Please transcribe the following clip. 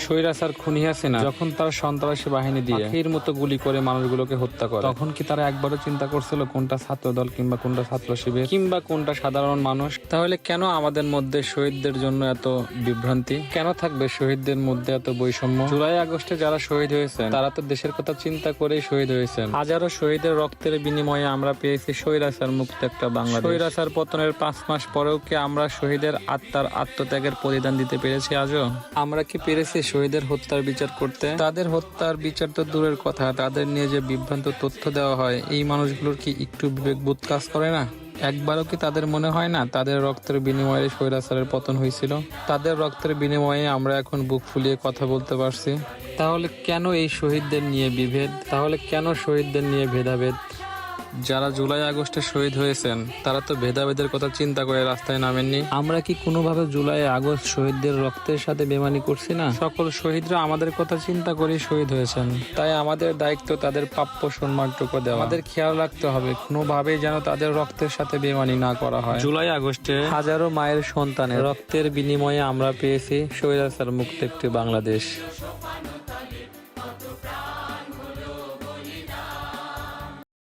স্বৈরাচার খুনি হাসিনা যখন তার সন্ত্রাসী বাহিনী দিয়ে পাখির মতো গুলি করে মানুষগুলোকে হত্যা করে, তখন কি তারা একবারও চিন্তা করছিল কোনটা ছাত্র দল কিংবা কোনটা ছাত্র শিবির কিংবা কোনটা সাধারণ মানুষ? তাহলে কেন আমাদের মধ্যে শহীদদের জন্য এত বিভ্রান্তি? কেন থাকবে শহীদদের মধ্যে এত বৈষম্য? জুলাই আগস্টে যারা শহীদ হয়েছেন তারা তো দেশের কথা চিন্তা করেই শহীদ হয়েছেন। হাজারো শহীদের রক্তের বিনিময়ে আমরা পেয়েছি স্বৈরাচার মুক্ত একটা বাংলাদেশ। স্বৈরাচার পতনের 5 মাস পরেও কি আমরা শহীদের আত্মার আত্মত্যাগের প্রতিদান দিতে পেরেছি আজও? আমরা কি পেরেছি শহীদের হত্যার বিচার করতে? তাদের হত্যার বিচার তো দূরের কথা, তাদের নিয়ে যে বিভ্রান্ত তথ্য দেওয়া হয়, এই মানুষগুলোর কি একটু বিবেকবোধ কাজ করে না? একবারও কি তাদের মনে হয় না তাদের রক্তের বিনিময়ে স্বৈরাচারের পতন হয়েছিল? তাদের রক্তের বিনিময়ে আমরা এখন বুক ফুলিয়ে কথা বলতে পারছি। তাহলে কেন এই শহীদদের নিয়ে বিভেদ? তাহলে কেন শহীদদের নিয়ে ভেদাভেদ? যারা জুলাই আগস্টে শহীদ হয়েছেন তারা তো ভেদাভেদের কথা চিন্তা করে রাস্তায় নামেননি। আমরা কি কোনোভাবে জুলাই আগস্ট শহীদদের রক্তের সাথে বেমানি করছি না? সকল শহীদরা আমাদের কথা চিন্তা করে শহীদ হয়েছেন, তাই আমাদের দায়িত্ব তাদের প্রাপ্য সম্মানটুকু দেওয়া। আমাদের খেয়াল রাখতে হবে কোনোভাবেই যেন তাদের রক্তের সাথে বেমানি না করা হয়। জুলাই আগস্টে হাজারো মায়ের সন্তানের রক্তের বিনিময়ে আমরা পেয়েছি স্বৈরাচার মুক্ত একটি বাংলাদেশ।